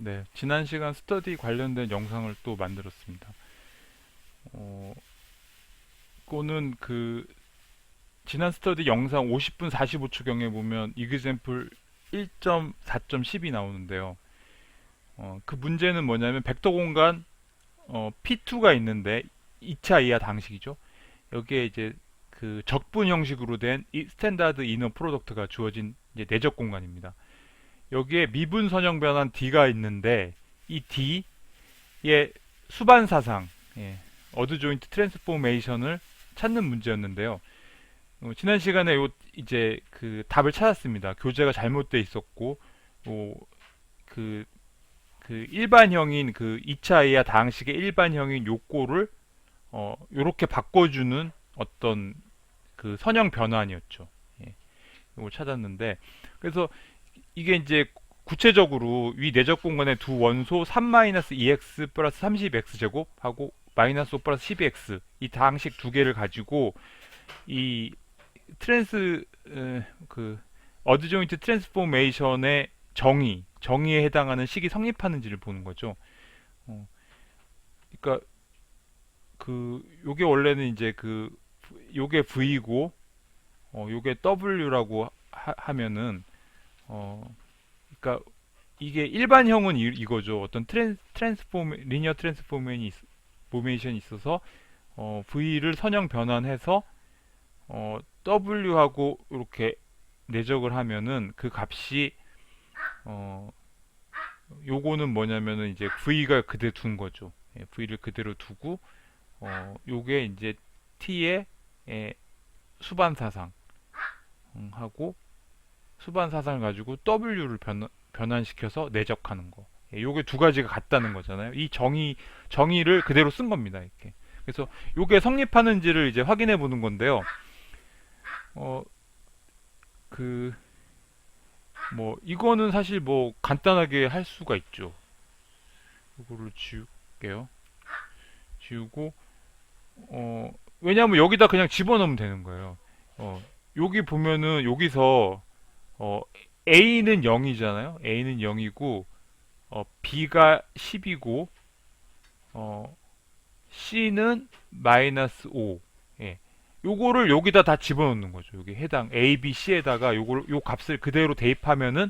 네, 지난 시간 스터디 관련된 영상을 또 만들었습니다. 어, 그거는 지난 스터디 영상 50분 45초경에 보면 example 1.4.10이 나오는데요. 그 문제는 뭐냐면 벡터 공간 P2가 있는데 2차 이하 방식이죠. 여기에 이제 그 적분 형식으로 된 이 스탠다드 이너 프로덕트가 주어진 이제 내적 공간입니다. 여기에 미분 선형 변환 D가 있는데 이 D의 수반 사상, 예, 어드 조인트 트랜스포메이션을 찾는 문제였는데요. 지난 시간에 이제 그 답을 찾았습니다. 교재가 잘못돼 있었고, 어, 그, 그 일반형인 그 2차 이하 다항식의 일반형인 요거를 요렇게 바꿔주는 어떤 그 선형 변환이었죠. 예, 이걸 찾았는데, 그래서 이게 이제 구체적으로 위 내적 공간의 두 원소 3-2x 플러스 30x 제곱하고 마이너스 5 플러스 12x 이 다항식 두 개를 가지고 이 트랜스 그 어드 조인트 트랜스포메이션의 정의에 해당하는 식이 성립하는지를 보는 거죠. 어, 그러니까 요게 원래는 이제 요게 V고 요게 W라고 하면은 그러니까 이게 일반형은 이거죠. 어떤 리니어 트랜스포메이션이 있어서 V를 선형 변환해서 W하고 이렇게 내적을 하면은 그 값이 어, 요거는 뭐냐면은 이제 V가 그대로 둔 거죠. 예, V를 그대로 두고 요게 이제 T의 수반 사상 하고 수반 사상을 가지고 W를 변환시켜서 내적하는 거. 예, 요게 두 가지가 같다는 거잖아요. 이 정의를 그대로 쓴 겁니다. 이렇게. 그래서 요게 성립하는지를 이제 확인해 보는 건데요. 어, 그, 이거는 사실 뭐, 간단하게 할 수가 있죠. 이거를 지울게요. 지우고, 왜냐하면 여기다 그냥 집어넣으면 되는 거예요. 여기 보면은, 여기서, 어, A는 0이잖아요. A는 0이고, B가 10이고, 어, C는 마이너스 5. 예. 요거를 여기다 다 집어넣는 거죠. 여기 해당 A, B, C에다가 요 값을 그대로 대입하면은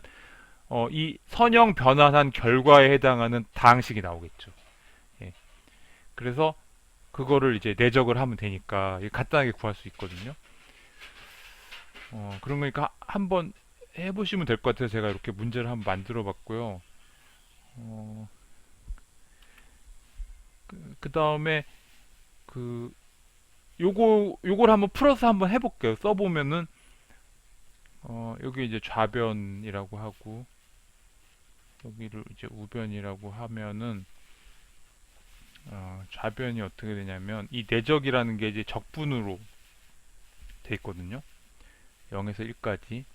이 선형 변환한 결과에 해당하는 다항식이 나오겠죠. 예. 그래서 그거를 이제 내적을 하면 되니까 간단하게 구할 수 있거든요. 그런 거니까 한번 해보시면 될 것 같아요. 제가 이렇게 문제를 한번 만들어 봤고요. 그 다음에 그 요걸 한번 풀어서 한번 해볼게요. 써보면은 여기 이제 좌변이라고 하고 여기를 이제 우변이라고 하면은 좌변이 어떻게 되냐면 이 내적이라는 게 이제 적분으로 돼 있거든요. 0에서 1까지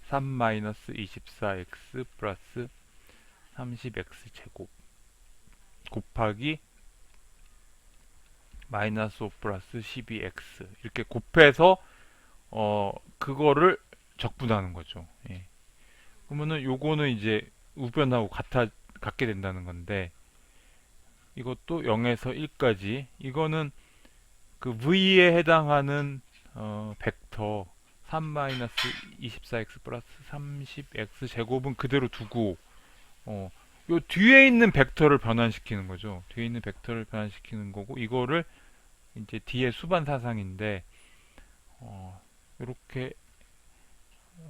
3-24x 플러스 30x 제곱 곱하기 마이너스 5 플러스 12x 이렇게 곱해서 그거를 적분하는 거죠. 예. 그러면은 요거는 이제 우변하고 같게 된다는 건데 이것도 0에서 1까지 이거는 그 V에 해당하는 벡터 3-24x 플러스 30x 제곱은 그대로 두고 요 뒤에 있는 벡터를 변환시키는 거죠. 뒤에 있는 벡터를 변환시키는 거고 이거를 이제 D의 수반 사상인데 이렇게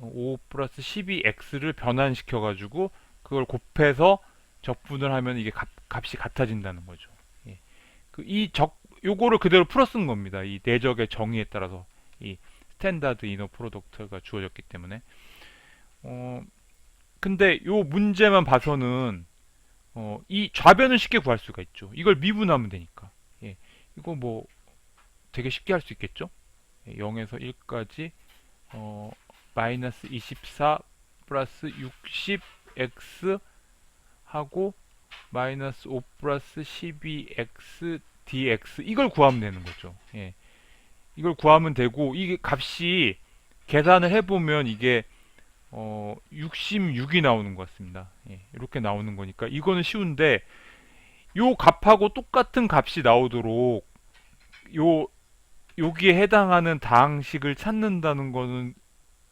5 플러스 12x를 변환시켜 가지고 그걸 곱해서 적분을 하면 이게 값이 같아진다는 거죠. 예. 요거를 그대로 풀어 쓴 겁니다. 이 내적의 정의에 따라서 이 스탠다드 이너 프로덕트가 주어졌기 때문에 근데 요 문제만 봐서는 이 좌변은 쉽게 구할 수가 있죠. 이걸 미분하면 되니까. 예. 이거 뭐 되게 쉽게 할 수 있겠죠? 0에서 1까지 마이너스 24 플러스 60x 하고 마이너스 5 플러스 12x dx 이걸 구하면 되는 거죠. 예. 이걸 구하면 되고 이게 값이 계산을 해보면 이게 66이 나오는 것 같습니다. 예, 이렇게 나오는 거니까 이거는 쉬운데 요 값하고 똑같은 값이 나오도록 요 여기에 해당하는 다항식을 찾는다는 거는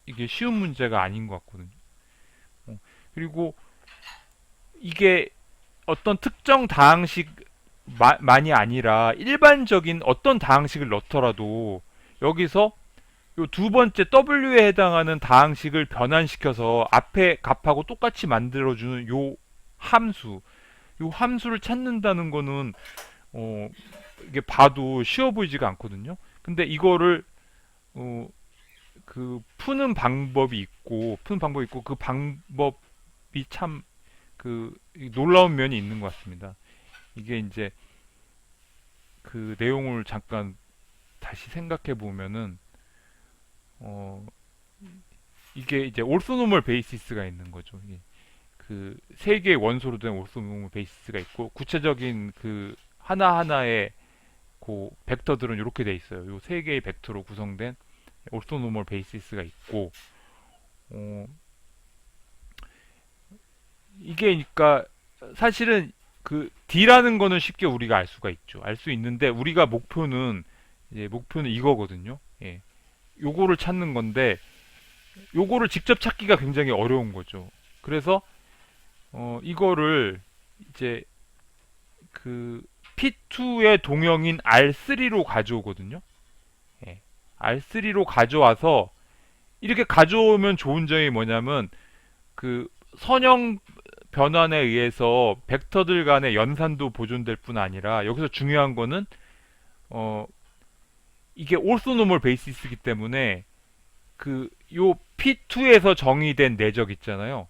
이게 쉬운 문제가 아닌 것 같거든요. 그리고 이게 어떤 특정 다항식 만이 아니라 일반적인 어떤 다항식을 넣더라도 여기서 요 두 번째 W에 해당하는 다항식을 변환시켜서 앞에 값하고 똑같이 만들어주는 요 함수를 찾는다는 거는 이게 봐도 쉬워 보이지가 않거든요. 근데 이거를 어, 푸는 방법이 있고 그 방법이 참 놀라운 면이 있는 것 같습니다. 이게 이제 그 내용을 잠깐 다시 생각해 보면은 어, 이게 이제 올소노멀 베이시스가 있는 거죠. 그 세 개의 원소로 된 올소노멀 베이시스가 있고 구체적인 그 하나하나의 그 벡터들은 이렇게 돼 있어요. 요 세 개의 벡터로 구성된 올소노멀 베이시스가 있고 어, 이게 그러니까 사실은 그 D라는 거는 쉽게 우리가 알 수가 있죠. 알 수 있는데 우리가 목표는 이거거든요. 예. 요거를 찾는 건데 요거를 직접 찾기가 굉장히 어려운 거죠. 그래서 이거를 이제 그 P2의 동형인 R3로 가져오거든요. 예. R3로 가져와서 이렇게 가져오면 좋은 점이 뭐냐면 그 선형 변환에 의해서 벡터들 간의 연산도 보존될 뿐 아니라 여기서 중요한 거는 어 이게 올소노멀 베이시스이기 때문에 그 요 P2에서 정의된 내적 있잖아요.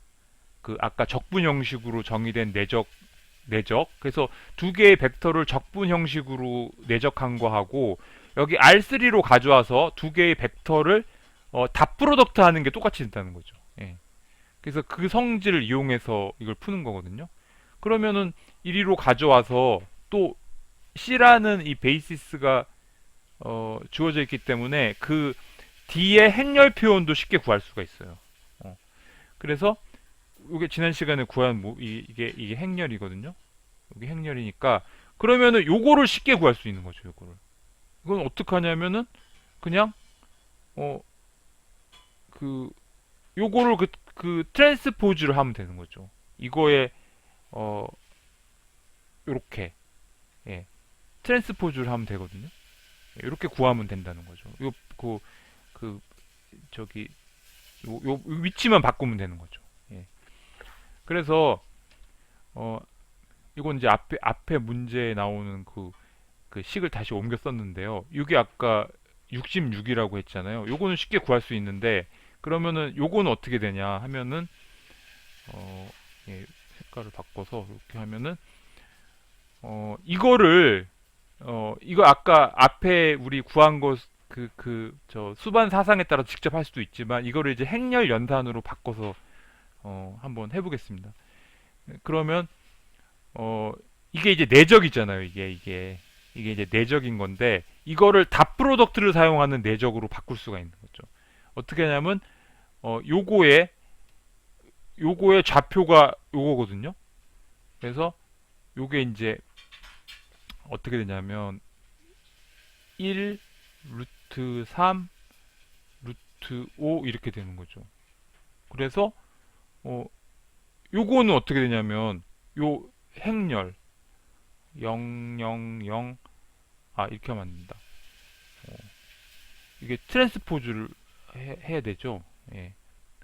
그 아까 적분 형식으로 정의된 내적. 그래서 두 개의 벡터를 적분 형식으로 내적한 거하고 여기 R3로 가져와서 두 개의 벡터를 닷 프로덕트 하는 게 똑같이 된다는 거죠. 예. 그래서 그 성질을 이용해서 이걸 푸는 거거든요. 그러면은 이리로 가져와서 또 C라는 이 베이시스가 주어져 있기 때문에 그 D의 행렬 표현도 쉽게 구할 수가 있어요. 그래서 이게 지난 시간에 구한 이게 행렬이거든요. 이게 행렬이니까 그러면은 요거를 쉽게 구할 수 있는 거죠. 요거를. 이건 어떻게 하냐면은 그냥 어 그 요거를 그 트랜스포즈를 하면 되는 거죠. 이거에 어 요렇게 예. 트랜스포즈를 하면 되거든요. 이렇게 구하면 된다는 거죠. 그 저기 요 위치만 바꾸면 되는 거죠. 예. 그래서 어 이건 이제 앞에 문제에 나오는 그 식을 다시 옮겨 썼는데요. 이게 아까 66이라고 했잖아요. 요거는 쉽게 구할 수 있는데 그러면은 요거는 어떻게 되냐 하면은 예, 색깔을 바꿔서 이렇게 하면은 이거를 이거 아까 앞에 우리 구한 거 저 수반 사상에 따라 직접 할 수도 있지만 이거를 이제 행렬 연산으로 바꿔서 한번 해보겠습니다. 그러면 이게 이제 내적이잖아요. 이게 이제 내적인 건데 이거를 닷 프로덕트를 사용하는 내적으로 바꿀 수가 있는 거죠. 어떻게 하냐면 요거의 좌표가 요거거든요. 그래서 요게 이제 어떻게 되냐면 1 루트 3 루트 5 이렇게 되는 거죠. 그래서 요거는 어떻게 되냐면 요 행렬 0 0 0 이렇게 하면 안 된다. 이게 트랜스포즈를 해야 되죠. 예.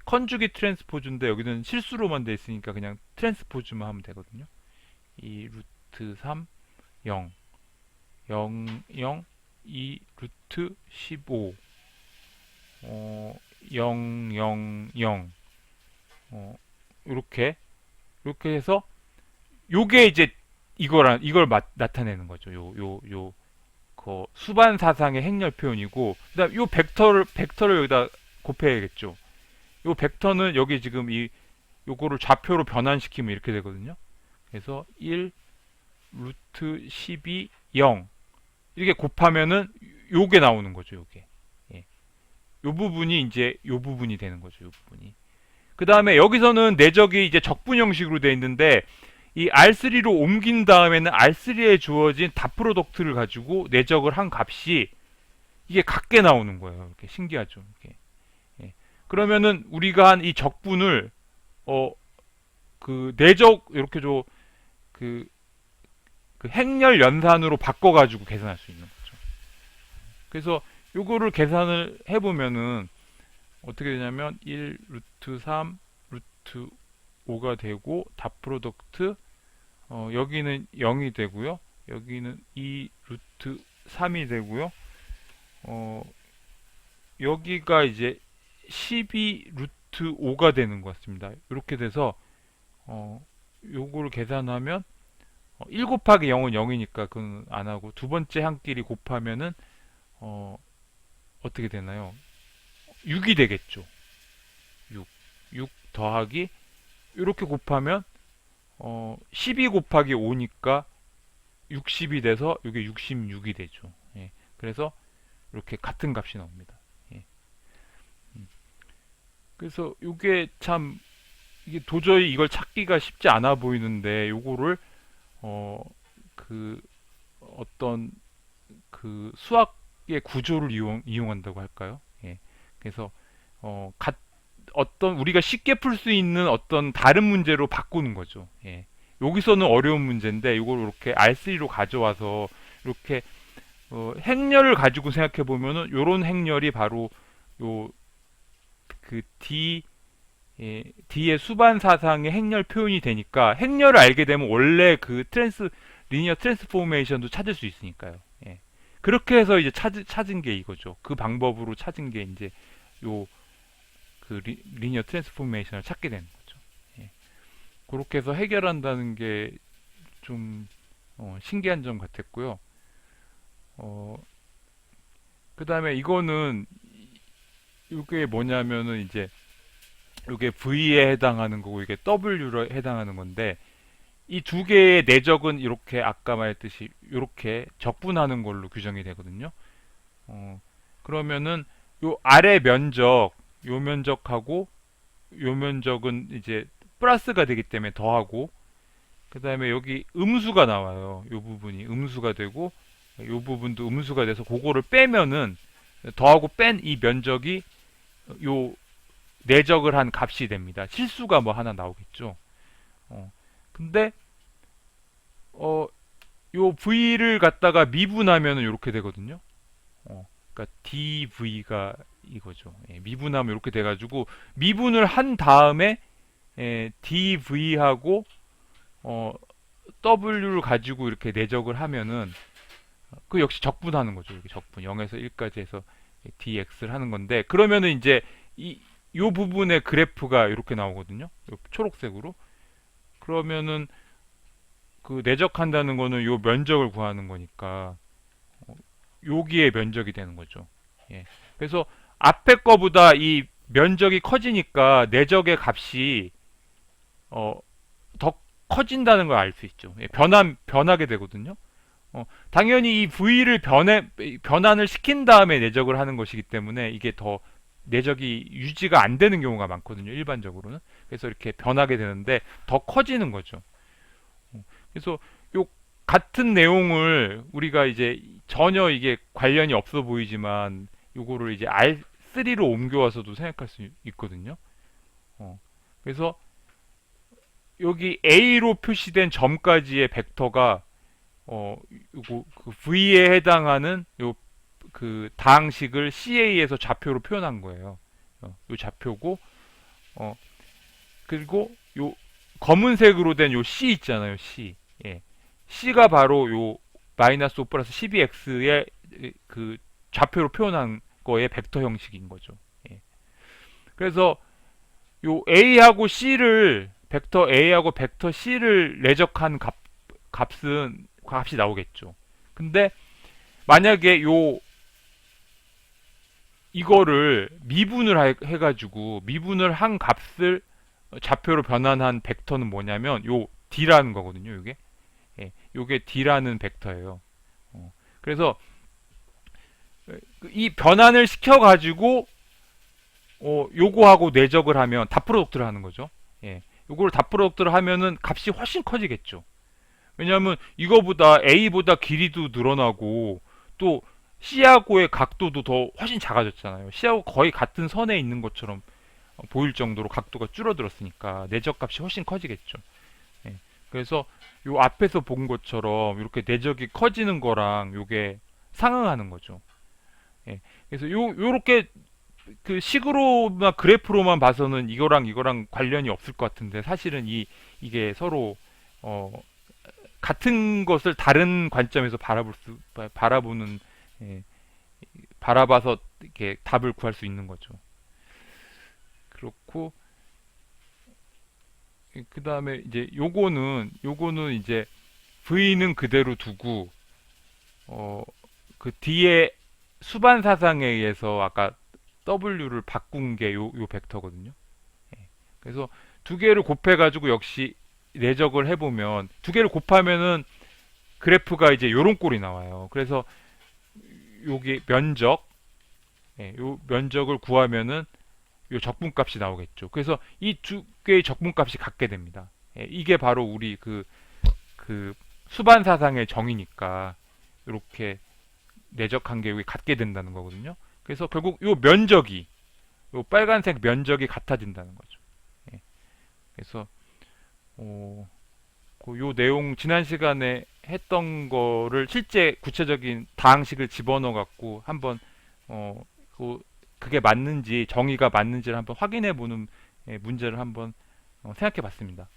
컨주기 트랜스포즈인데 여기는 실수로만 돼 있으니까 그냥 트랜스포즈만 하면 되거든요. 2 루트 3 0 0 0 2 루트 15 0 0 0 이렇게 해서 요게 이제 이걸 나타내는 거죠. 그 수반 사상의 행렬 표현이고 그다음 요 벡터를 여기다 곱해야겠죠. 요 벡터는 여기 지금 요거를 좌표로 변환시키면 이렇게 되거든요. 그래서 1 루트 12 0 이렇게 곱하면은 요게 나오는 거죠. 요게 예. 요 부분이 이제 요 부분이 되는 거죠. 요 부분이. 그 다음에 여기서는 내적이 이제 적분 형식으로 되어 있는데 이 R3로 옮긴 다음에는 R3에 주어진 닷 프로덕트를 가지고 내적을 한 값이 이게 같게 나오는 거예요. 이렇게 신기하죠. 이렇게. 예. 그러면은 우리가 한 이 적분을 어 그 내적 이렇게 그, 그 행렬 연산으로 바꿔가지고 계산할 수 있는 거죠. 그래서 요거를 계산을 해보면은 어떻게 되냐면 1 루트 3 루트 5가 되고 닷 프로덕트 여기는 0이 되고요. 여기는 2 루트 3이 되고요. 여기가 이제 12 루트 5가 되는 것 같습니다. 이렇게 돼서 요거를 계산하면 1 곱하기 0은 0이니까 그건 안 하고 두 번째 한끼리 곱하면은 어떻게 되나요? 6이 되겠죠. 6 더하기 이렇게 곱하면 12 곱하기 5니까 60이 돼서 이게 66이 되죠. 예. 그래서 이렇게 같은 값이 나옵니다. 예. 그래서 이게 참 이게 도저히 이걸 찾기가 쉽지 않아 보이는데 요거를 그 어떤 그 수학의 구조를 이용한다고 할까요? 예. 그래서 어, 갓, 어떤 우리가 쉽게 풀 수 있는 어떤 다른 문제로 바꾸는 거죠. 예. 여기서는 어려운 문제인데 이걸 이렇게 R3로 가져와서 이렇게 행렬을 가지고 생각해 보면은 이런 행렬이 바로 요 그 D의 수반 사상의 행렬 표현이 되니까 행렬을 알게 되면 원래 그 리니어 트랜스포메이션도 찾을 수 있으니까요. 예. 그렇게 해서 이제 찾은 게 이거죠. 그 방법으로 찾은 게 이제 요 그 리니어 트랜스포메이션을 찾게 되는 거죠. 예. 그렇게 해서 해결한다는 게 좀 신기한 점 같았고요. 그 다음에 이거는 이게 뭐냐면은 이제 이게 V에 해당하는 거고 이게 W에 해당하는 건데 이 두 개의 내적은 이렇게 아까 말했듯이 이렇게 적분하는 걸로 규정이 되거든요. 그러면은 요 아래 면적, 요 면적하고 요 면적은 이제 플러스가 되기 때문에 더하고 그 다음에 여기 음수가 나와요. 요 부분이 음수가 되고 요 부분도 음수가 돼서 그거를 빼면은 더하고 뺀 이 면적이 요 내적을 한 값이 됩니다. 실수가 뭐 하나 나오겠죠. 근데 요 V를 갖다가 미분하면 이렇게 되거든요. 그러니까 DV가 이거죠. 예, 미분하면 이렇게 돼가지고 미분을 한 다음에 DV하고 W를 가지고 이렇게 내적을 하면은 그 역시 적분하는 거죠. 이렇게 적분 0에서 1까지 해서 dx를 하는 건데 그러면은 이제 요 부분의 그래프가 이렇게 나오거든요. 요 초록색으로. 그러면은 그 내적한다는 거는 요 면적을 구하는 거니까 여기에 면적이 되는 거죠. 예. 그래서 앞에 거보다 이 면적이 커지니까 내적의 값이 더 커진다는 걸 알 수 있죠. 예. 변하게 되거든요. 당연히 이 V를 변환을 시킨 다음에 내적을 하는 것이기 때문에 이게 더 내적이 유지가 안 되는 경우가 많거든요. 일반적으로는. 그래서 이렇게 변하게 되는데 더 커지는 거죠. 그래서 요 같은 내용을 우리가 이제 전혀 이게 관련이 없어 보이지만 요거를 이제 R3로 옮겨와서도 생각할 수 있거든요. 그래서 여기 A로 표시된 점까지의 벡터가 요거 그 V에 해당하는 요 그 다항식을 CA에서 좌표로 표현한 거예요. 요 좌표고 그리고 요 검은색으로 된 요 C 있잖아요. C. 예. C가 바로 요 마이너스 5 플러스 12x의 그 좌표로 표현한 거의 벡터 형식인 거죠. 예. 그래서 요 A하고 C를 벡터 A하고 벡터 C를 내적한 값이 나오겠죠. 근데 만약에 이거를 미분을 해가지고 미분을 한 값을 좌표로 변환한 벡터는 뭐냐면 요 D라는 거거든요. 요게 요게 D라는 벡터예요. 그래서 이 변환을 시켜가지고 요거하고 내적을 하면 닷 프로덕트를 하는 거죠. 예. 요거를 닷 프로덕트를 하면은 값이 훨씬 커지겠죠. 왜냐하면 이거보다 A보다 길이도 늘어나고 또 C하고의 각도도 더 훨씬 작아졌잖아요. C하고 거의 같은 선에 있는 것처럼 보일 정도로 각도가 줄어들었으니까 내적 값이 훨씬 커지겠죠. 예. 그래서 요 앞에서 본 것처럼 이렇게 내적이 커지는 거랑 요게 상응하는 거죠. 예. 그래서 요렇게 그 식으로나 그래프로만 봐서는 이거랑 관련이 없을 것 같은데 사실은 이게 서로 어, 같은 것을 다른 관점에서 바라보는 예, 바라봐서 이렇게 답을 구할 수 있는 거죠. 그렇고 그 다음에 이제 요거는 이제 V는 그대로 두고 어, 그 뒤에 수반 사상에 의해서 아까 W를 바꾼 게 요 벡터거든요. 예. 그래서 두 개를 곱해가지고 역시 내적을 해보면 두 개를 곱하면은 그래프가 이제 요런 꼴이 나와요. 그래서 요게 면적, 예, 요 면적을 구하면은 요 적분값이 나오겠죠. 그래서 이 두 개의 적분값이 같게 됩니다. 예, 이게 바로 우리 그 수반 사상의 정의니까 이렇게 내적 간격이 같게 된다는 거거든요. 그래서 결국 요 면적이 요 빨간색 면적이 같아진다는 거죠. 예, 그래서 요 내용 지난 시간에 했던 거를 실제 구체적인 다항식을 집어넣어 갖고 한번 어, 그게 맞는지 정의가 맞는지를 한번 확인해 보는 문제를 한번 생각해 봤습니다.